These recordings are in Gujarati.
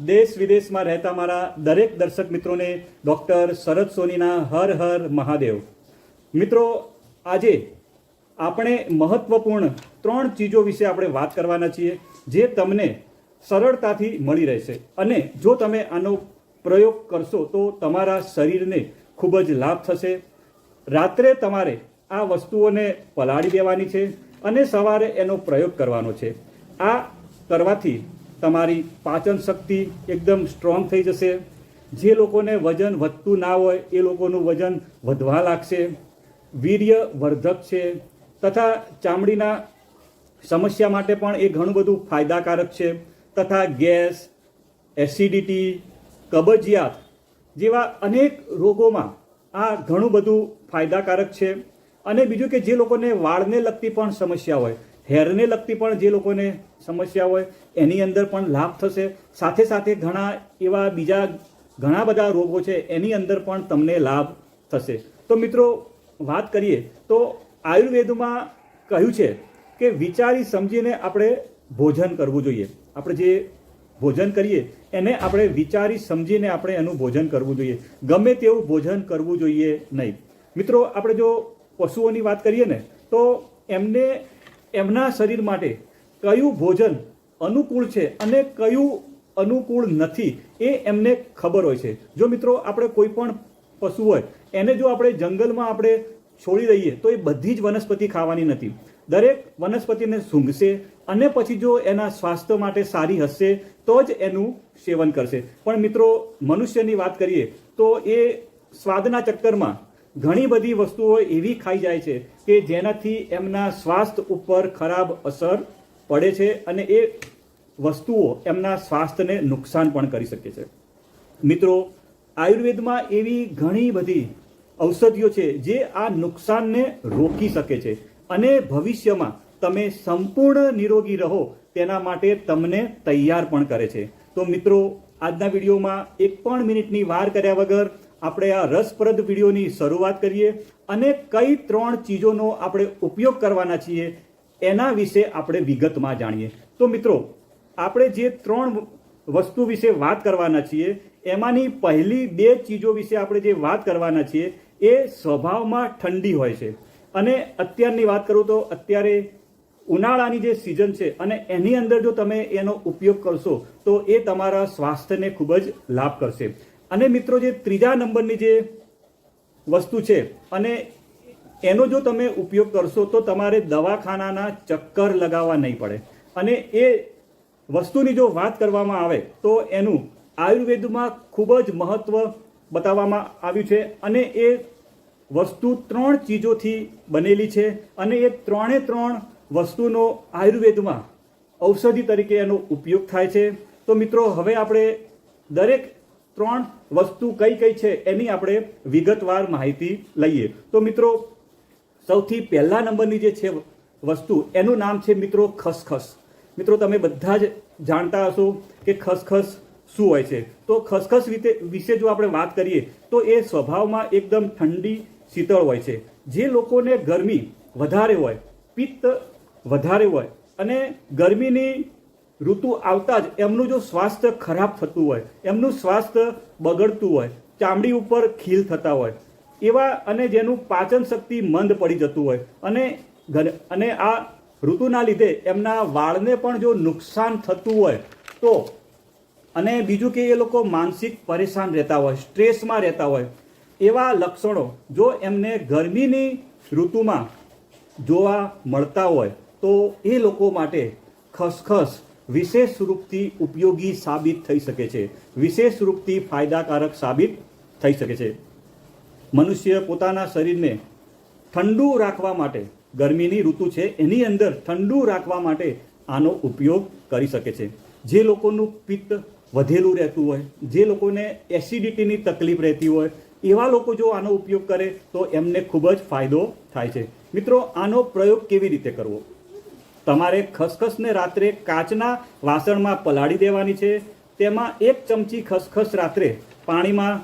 દેશ વિદેશમાં રહેતા મારા દરેક દર્શક મિત્રોને ડૉક્ટર શરદ સોનીના હર હર મહાદેવ. મિત્રો, આજે આપણે મહત્વપૂર્ણ 3 ચીજો વિશે આપણે વાત કરવાના છીએ જે તમને સરળતાથી મળી રહેશે અને જો તમે આનો પ્રયોગ કરશો તો તમારા શરીરને ખૂબ જ લાભ થશે. રાત્રે તમારે આ વસ્તુઓને પલાળી દેવાની છે અને સવારે એનો પ્રયોગ કરવાનો છે. આ કરવાથી તમારી પાચન શક્તિ એકદમ સ્ટ્રોંગ થઈ જશે. જે લોકોને વજન વધતું ના હોય એ લોકોનું વજન વધવા લાગશે. વીર્ય વર્ધક છે તથા ચામડીના સમસ્યા માટે પણ એ ઘણું બધું ફાયદાકારક છે. તથા ગેસ, એસિડિટી, કબજિયાત જેવા અનેક રોગોમાં આ ઘણું બધું ફાયદાકારક છે. અને બીજું કે જે લોકોને વાળને લગતી પણ સમસ્યા હોય, હેરને લગતી પણ જે લોકોને સમસ્યા હોય એની અંદર પણ લાભ થશે. સાથે સાથે એવા બીજા ઘણા બધા રોગો છે એની અંદર પણ તમને લાભ થશે. તો મિત્રો, વાત કરીએ તો આયુર્વેદમાં કહ્યું છે કે વિચારી સમજીને આપણે ભોજન કરવું જોઈએ. આપણે જે ભોજન કરીએ એને આપણે વિચારી સમજીને આપણે એનું ભોજન કરવું જોઈએ. ગમે તેવું ભોજન કરવું જોઈએ નહીં. મિત્રો, આપણે જો પશુઓની વાત કરીએ ને તો એમને એમના શરીર માટે કયું ભોજન અનુકૂળ છે અને કયું અનુકૂળ નથી એ એમને ખબર હોય છે. જો મિત્રો આપણે કોઈ પણ પશુ હોય એને જો આપણે જંગલમાં આપણે છોડી દઈએ તો એ બધી જ વનસ્પતિ ખાવાની નથી. દરેક વનસ્પતિને સૂંઘશે અને પછી જો એના સ્વાસ્થ્ય માટે સારી હશે તો જ એનું સેવન કરશે. પણ મિત્રો, મનુષ્યની વાત કરીએ તો એ સ્વાદના ચક્કરમાં ઘણી બધી વસ્તુઓ એવી ખાઈ જાય છે કે જેનાથી એમના સ્વાસ્થ્ય ઉપર ખરાબ અસર પડે છે અને એ વસ્તુઓ એમના સ્વાસ્થ્યને નુકસાન પણ કરી શકે છે. મિત્રો, આયુર્વેદમાં એવી ઘણી બધી ઔષધિઓ છે જે આ નુકસાનને રોકી શકે છે અને ભવિષ્યમાં તમે સંપૂર્ણ નિરોગી રહો તેના માટે તમને તૈયાર પણ કરે છે. તો મિત્રો, આજના વિડીયોમાં 1 પણ મિનિટની વાર કર્યા વગર આપણે આ રસપ્રદ વિડીયોની શરૂઆત કરીએ અને કઈ 3 ચીજોનો આપણે ઉપયોગ કરવાના છીએ એના વિશે આપણે વિગતમાં જાણીએ. તો મિત્રો, આપણે જે 3 વસ્તુ વિશે વાત કરવાના છીએ એમાંની પહેલી 2 ચીજો વિશે આપણે જે વાત કરવાના છીએ એ સ્વભાવમાં ઠંડી હોય છે. અને અત્યારની વાત કરું તો અત્યારે ઉનાળાની જે સિઝન છે અને એની અંદર જો તમે એનો ઉપયોગ કરશો તો એ તમારા સ્વાસ્થ્યને ખૂબ જ લાભ કરશે. અને મિત્રો, જે 3જા નંબરની જે વસ્તુ છે અને એનો જો તમે ઉપયોગ કરશો તો તમારે દવાખાનાના ચક્કર લગાવવા નહીં પડે. અને એ વસ્તુની જો વાત કરવામાં આવે તો એનું આયુર્વેદમાં ખૂબ જ મહત્વ બતાવવામાં આવ્યું છે. અને એ વસ્તુ 3 ચીજોથી બનેલી છે અને એ 3 વસ્તુનો આયુર્વેદમાં ઔષધિ તરીકે એનો ઉપયોગ થાય છે. તો મિત્રો, હવે આપણે દરેક 3 વસ્તુ કઈ કઈ છે એની આપણે વિગતવાર માહિતી લઈએ. તો મિત્રો, સૌથી પહેલા નંબરની જે છે વસ્તુ એનું નામ છે મિત્રો ખસખસ. મિત્રો, તમે બધા જ જાણતા હશો કે ખસખસ શું હોય છે. તો ખસખસ વિશે જો આપણે વાત કરીએ તો એ સ્વભાવમાં એકદમ ઠંડી શીતળ હોય છે. જે લોકોને ગરમી વધારે હોય, પિત્ત વધારે હોય અને ગરમીની ઋતુ આવતા જ એમનું જો સ્વાસ્થ્ય ખરાબ થતું હોય, એમનું સ્વાસ્થ્ય બગડતું હોય, ચામડી ઉપર ખીલ થતા હોય એવા અને જેનું પાચન શક્તિ મંદ પડી જતું હોય અને આ ઋતુના લીધે એમના વાળને પણ જો નુકસાન થતું હોય તો, અને બીજું કે એ લોકો માનસિક પરેશાન રહેતા હોય, સ્ટ્રેસમાં રહેતા હોય, એવા લક્ષણો જો એમને ગરમીની ઋતુમાં જોવા મળતા હોય તો એ લોકો માટે ખસખસ વિશેષ રૂપથી ઉપયોગી સાબિત થઈ શકે છે. વિશેષ રૂપથી ફાયદાકારક સાબિત થઈ શકે છે. મનુષ્ય પોતાના શરીરને ઠંડુ રાખવા માટે, ગરમીની ઋતુ છે એની અંદર ઠંડુ રાખવા માટે આનો ઉપયોગ કરી શકે છે. જે લોકોનું પિત્ત વધેલું રહેતું હોય, જે લોકોને એસિડિટીની તકલીફ રહેતી હોય એવા લોકો જો આનો ઉપયોગ કરે તો એમને ખૂબ જ ફાયદો થાય છે. મિત્રો, આનો પ્રયોગ કેવી રીતે કરવો? તમારે ખસખસને રાત્રે કાચના વાસણમાં પલાળી દેવાની છે. તેમાં 1 ચમચી ખસખસ રાત્રે પાણીમાં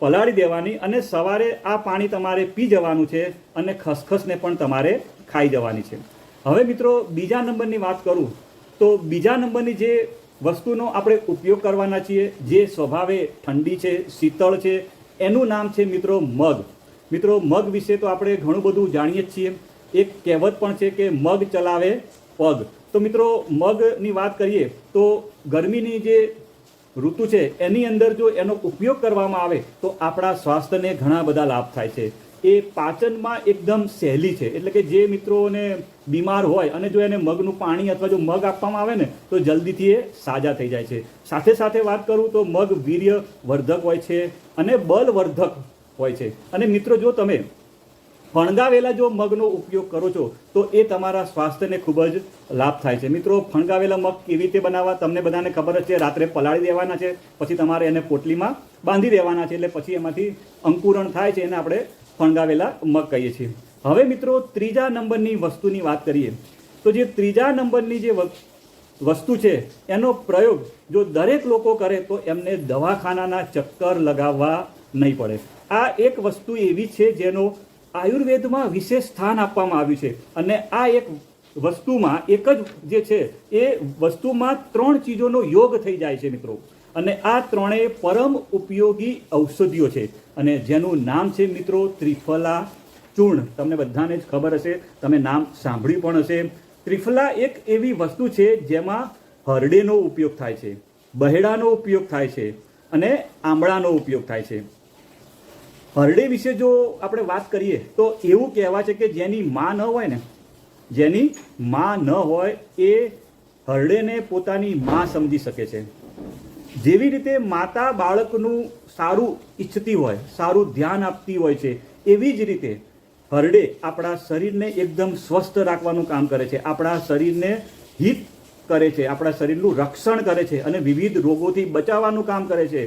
પલાળી દેવાની અને સવારે આ પાણી તમારે પી જવાનું છે અને ખસખસને પણ તમારે ખાઈ જવાની છે. હવે મિત્રો, બીજા નંબરની વાત કરું તો બીજા નંબરની જે વસ્તુનો આપણે ઉપયોગ કરવાના છીએ જે સ્વભાવે ઠંડી છે, શીતળ છે, એનું નામ છે મિત્રો મગ. મિત્રો મગ વિશે તો આપણે ઘણું બધું જાણીએ જ છીએ. એક કહેવત પણ છે કે મગ ચલાવે પગ. તો મિત્રો મગની વાત કરીએ તો ગરમીની જે ઋતુ છે એની અંદર જો એનો ઉપયોગ કરવામાં આવે તો આપણા સ્વાસ્થ્યને ઘણા બધા લાભ થાય છે. એ પાચનમાં એકદમ સહેલી છે, એટલે કે જે મિત્રોને બીમાર હોય અને જો એને મગનું પાણી અથવા જો મગ આપવામાં આવે ને તો જલ્દીથી એ સાજા થઈ જાય છે. સાથે સાથે વાત કરું તો મગ વીર્યવર્ધક હોય છે અને બલવર્ધક હોય છે. અને મિત્રો જો તમે ફણગાવેલા જો મગનો ઉપયોગ કરો છો તો એ તમારા સ્વાસ્થ્યને ખૂબ જ લાભ થાય છે. મિત્રો ફણગાવેલા મગ કેવી રીતે બનાવવા તમને બધાને ખબર જ છે. રાત્રે પલાળી દેવાના છે, પછી તમારે એને પોટલીમાં બાંધી દેવાના છે, એટલે પછી એમાંથી અંકુરણ થાય છે, એને આપણે ફણગાવેલા મગ કહીએ છીએ. હવે મિત્રો ત્રીજા નંબરની વસ્તુની વાત કરીએ તો જે ત્રીજા નંબરની જે વસ્તુ છે એનો પ્રયોગ જો દરેક લોકો કરે તો એમને દવાખાનાના ચક્કર લગાવવા નહીં પડે. આ એક વસ્તુ એવી છે જેનો આયુર્વેદમાં વિશેષ સ્થાન આપવામાં આવ્યું છે. અને આ એક વસ્તુમાં એક જ જે છે એ વસ્તુમાં 3 ચીજોનો યોગ થઈ જાય છે મિત્રો. અને આ ત્રણેય પરમ ઉપયોગી ઔષધિઓ છે અને જેનું નામ છે મિત્રો ત્રિફલા ચૂર્ણ. તમને બધાને જ ખબર હશે, તમે નામ સાંભળ્યું પણ હશે. ત્રિફલા એક એવી વસ્તુ છે જેમાં હરડેનો ઉપયોગ થાય છે, બહેડાનો ઉપયોગ થાય છે અને આંબળાનો ઉપયોગ થાય છે. હરડે વિશે જો આપણે વાત કરીએ તો એવું કહેવાય છે કે જેની માં ન હોય ને, જેની માં ન હોય એ હરડેને પોતાની માં સમજી શકે છે. જેવી રીતે માતા બાળકનું સારું ઈચ્છતી હોય, સારું ધ્યાન આપતી હોય છે, એવી જ રીતે હરડે આપણા શરીરને એકદમ સ્વસ્થ રાખવાનું કામ કરે છે, આપણા શરીરને હિત કરે છે, આપણા શરીરનું રક્ષણ કરે છે અને વિવિધ રોગોથી બચાવવાનું કામ કરે છે,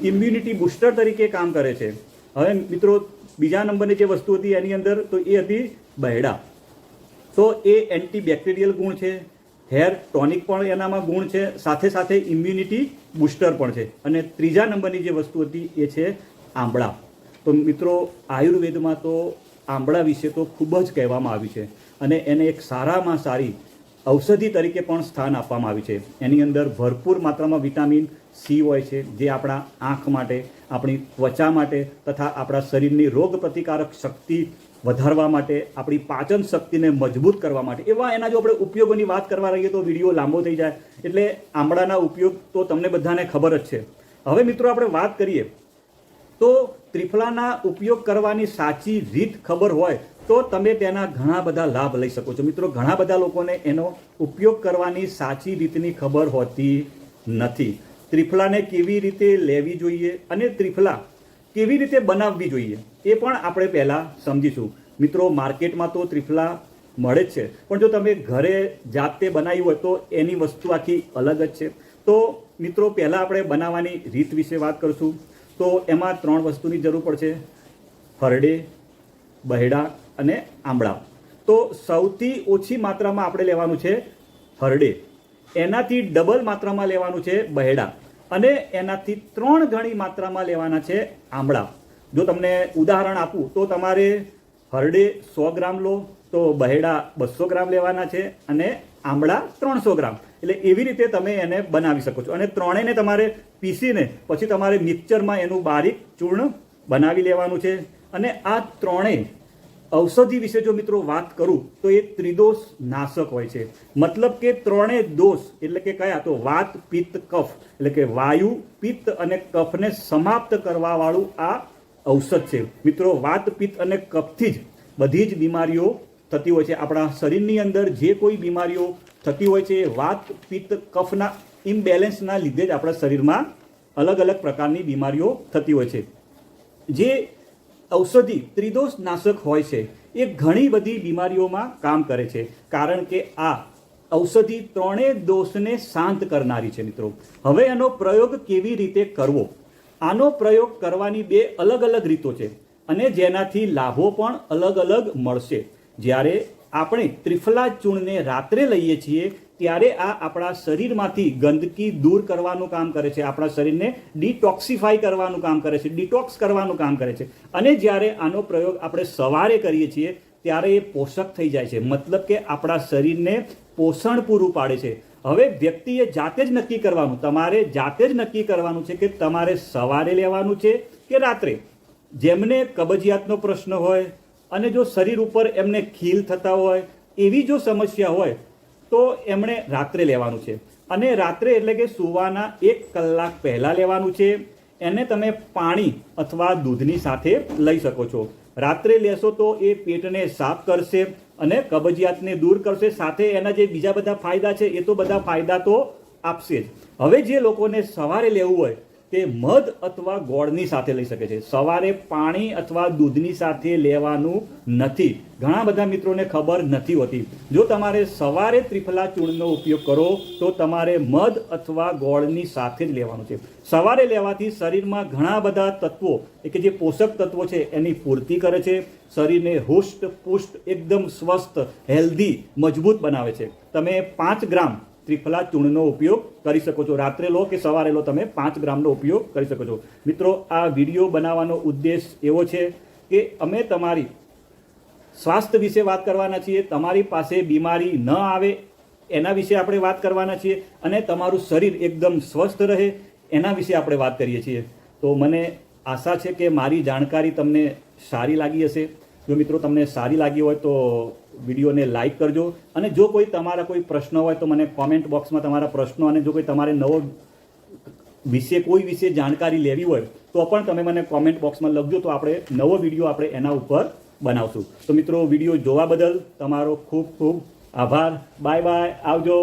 ઇમ્યુનિટી બુસ્ટર તરીકે કામ કરે છે. હવે મિત્રો બીજા નંબરની જે વસ્તુ હતી એની અંદર તો એ હતી બહેડા. તો એ એન્ટીબેક્ટેરિયલ ગુણ છે, હેર ટોનિક પણ એનામાં ગુણ છે, સાથે સાથે ઇમ્યુનિટી બુસ્ટર પણ છે. અને ત્રીજા નંબરની જે વસ્તુ હતી એ છે આંબળા. તો મિત્રો આયુર્વેદમાં તો આંબળા વિશે તો ખૂબ જ કહેવામાં આવ્યું છે અને એને એક સારામાં સારી ઔષધિ તરીકે પણ સ્થાન આપવામાં આવ્યું છે. એની અંદર ભરપૂર માત્રામાં વિટામિન સી હોય છે જે આપણા આંખ માટે, આપણી ત્વચા માટે તથા આપણા શરીરની રોગ પ્રતિકારક શક્તિ વધારવા માટે, આપણી પાચન શક્તિને મજબૂત કરવા માટે, એવા એના જો આપણે ઉપયોગોની વાત કરવા રહીએ તો વિડીયો લાંબો થઈ જાય. એટલે આંબળાના ઉપયોગ તો તમને બધાને ખબર જ છે. હવે મિત્રો આપણે વાત કરીએ તો ત્રિફલાના ઉપયોગ કરવાની સાચી રીત ખબર હોય તો તમે તેના ઘણા બધા લાભ લઈ શકો છો. મિત્રો ઘણા બધા લોકોને એનો ઉપયોગ કરવાની સાચી રીતની ખબર હોતી નથી. ત્રિફલાને કેવી રીતે લેવી જોઈએ અને ત્રિફલા કેવી રીતે બનાવવી જોઈએ એ પણ આપણે પહેલાં સમજીશું. મિત્રો માર્કેટમાં તો ત્રિફલા મળે જ છે, પણ જો તમે ઘરે જાતે બનાવી હોય તો એની વસ્તુ આખી અલગ જ છે. તો મિત્રો પહેલાં આપણે બનાવવાની રીત વિશે વાત કરીશું. તો એમાં 3 વસ્તુની જરૂર પડશે: હરડે, બહેડા અને આંબળા. તો સૌથી ઓછી માત્રામાં આપણે લેવાનું છે હરડે, એનાથી ડબલ માત્રામાં લેવાનું છે બહેડા અને એનાથી 3 ગણી માત્રામાં લેવાના છે આંબળા. જો તમને ઉદાહરણ આપું તો તમારે હરડે 100 ગ્રામ લો તો બહેડા 200 ગ્રામ લેવાના છે અને આંબળા 300 ગ્રામ. એટલે એવી રીતે તમે એને બનાવી શકો છો. અને ત્રણેયને તમારે પીસીને પછી તમારે મિક્સચરમાં એનું બારીક ચૂર્ણ બનાવી લેવાનું છે. અને આ ત્રણેય ઔષધિ વિશે જો મિત્રો વાત કરું તો એ ત્રિદોષ નાશક હોય છે. મતલબ કે ત્રણેય દોષ એટલે કે કયા? તો વાત, પિત્ત, કફ, એટલે કે વાયુ, પિત્ત અને કફને સમાપ્ત કરવા વાળું આ ઔષધ છે. મિત્રો વાત, પિત્ત અને કફથી જ બધી જ બીમારીઓ થતી હોય છે. આપણા શરીરની અંદર જે કોઈ બીમારીઓ થતી હોય છે એ વાત, પિત્ત, કફના ઇમ્બેલેન્સના લીધે જ આપણા શરીરમાં અલગ અલગ પ્રકારની બીમારીઓ થતી હોય છે. જે ઔષધિ ત્રિદોષ નાશક હોય છે એ ઘણી બધી બીમારીઓમાં કામ કરે છે, કારણ કે આ ઔષધિ ત્રણેય દોષને શાંત કરનારી છે. મિત્રો હવે એનો પ્રયોગ કેવી રીતે કરવો? આનો પ્રયોગ કરવાની 2 અલગ અલગ રીતો છે અને જેનાથી લાભો પણ અલગ અલગ મળશે. જ્યારે આપણે ત્રિફલા ચૂર્ણને રાત્રે લઈએ છીએ ત્યારે આ આપણા શરીરમાંથી ગંદકી દૂર કરવાનું કામ કરે છે, આપણા શરીરને ડિટોક્સિફાઈ કરવાનું કામ કરે છે, ડિટોક્સ કરવાનું કામ કરે છે. અને જ્યારે આનો પ્રયોગ આપણે સવારે કરીએ છીએ ત્યારે એ પોષક થઈ જાય છે, મતલબ કે આપણા શરીરને પોષણ પૂરું પાડે છે. હવે વ્યક્તિએ જાતે જ નક્કી કરવાનું, તમારે જાતે જ નક્કી કરવાનું છે કે તમારે સવારે લેવાનું છે કે રાત્રે. જેમને કબજિયાતનો પ્રશ્ન હોય અને જો શરીર ઉપર એમને ખીલ થતા હોય, એવી જો સમસ્યા હોય તો એમણે રાત્રે લેવાનું છે. અને રાત્રે એટલે કે સૂવાના 1 કલાક પહેલાં લેવાનું છે. એને તમે પાણી અથવા દૂધની સાથે લઈ શકો છો. રાત્રે લેશો તો એ પેટને સાફ કરશે અને કબજિયાતને દૂર કરશે. સાથે એના જે બીજા બધા ફાયદા છે એ તો બધા ફાયદા તો આપશે જ. હવે જે લોકોને સવારે લેવું હોય તે મધ અથવા ગોળની સાથે લઈ શકે છે. સવારે પાણી અથવા દૂધની સાથે લેવાનું નથી. ઘણા બધા મિત્રોને ખબર નથી હોતી. જો તમારે સવારે ત્રિફલા ચૂર્ણનો ઉપયોગ કરો તો તમારે મધ અથવા ગોળની સાથે જ લેવાનું છે. સવારે લેવાથી શરીરમાં ઘણા બધા તત્વો, કે જે પોષક તત્વો છે એની પૂર્તિ કરે છે. શરીરને હુષ્ટ પુષ્ટ એકદમ સ્વસ્થ, હેલ્ધી, મજબૂત બનાવે છે. તમે 5 ગ્રામ ત્રિફલા ચૂર્ણનો ઉપયોગ કરી શકો છો. રાત્રે લો કે સવારે લો, તમે 5 ગ્રામનો ઉપયોગ કરી શકો છો. મિત્રો, આ વિડીયો બનાવવાનો ઉદ્દેશ એવો છે કે અમે તમારી સ્વાસ્થ્ય વિશે વાત કરવાના છીએ. તમારી પાસે બીમારી ન આવે એના વિશે આપણે વાત કરવાના છીએ અને તમારું શરીર એકદમ સ્વસ્થ રહે એના વિશે આપણે વાત કરીએ છીએ. તો મને આશા છે કે મારી જાણકારી તમને સારી લાગી હશે. જો મિત્રો તમને સારી લાગી હોય તો વિડીયોને લાઈક કરજો. અને જો કોઈ તમારા કોઈ પ્રશ્ન હોય તો મને કોમેન્ટ બોક્સમાં તમારા પ્રશ્નો, અને જો કોઈ તમારે નવો કોઈ વિશે જાણકારી લેવી હોય તો પણ તમે મને કોમેન્ટ બોક્સમાં લખજો. તો આપણે નવો વિડીયો આપણે એના ઉપર બનાવશું. તો મિત્રો, વિડીયો જોવા બદલ તમારો ખૂબ ખૂબ આભાર. બાય બાય, આવજો.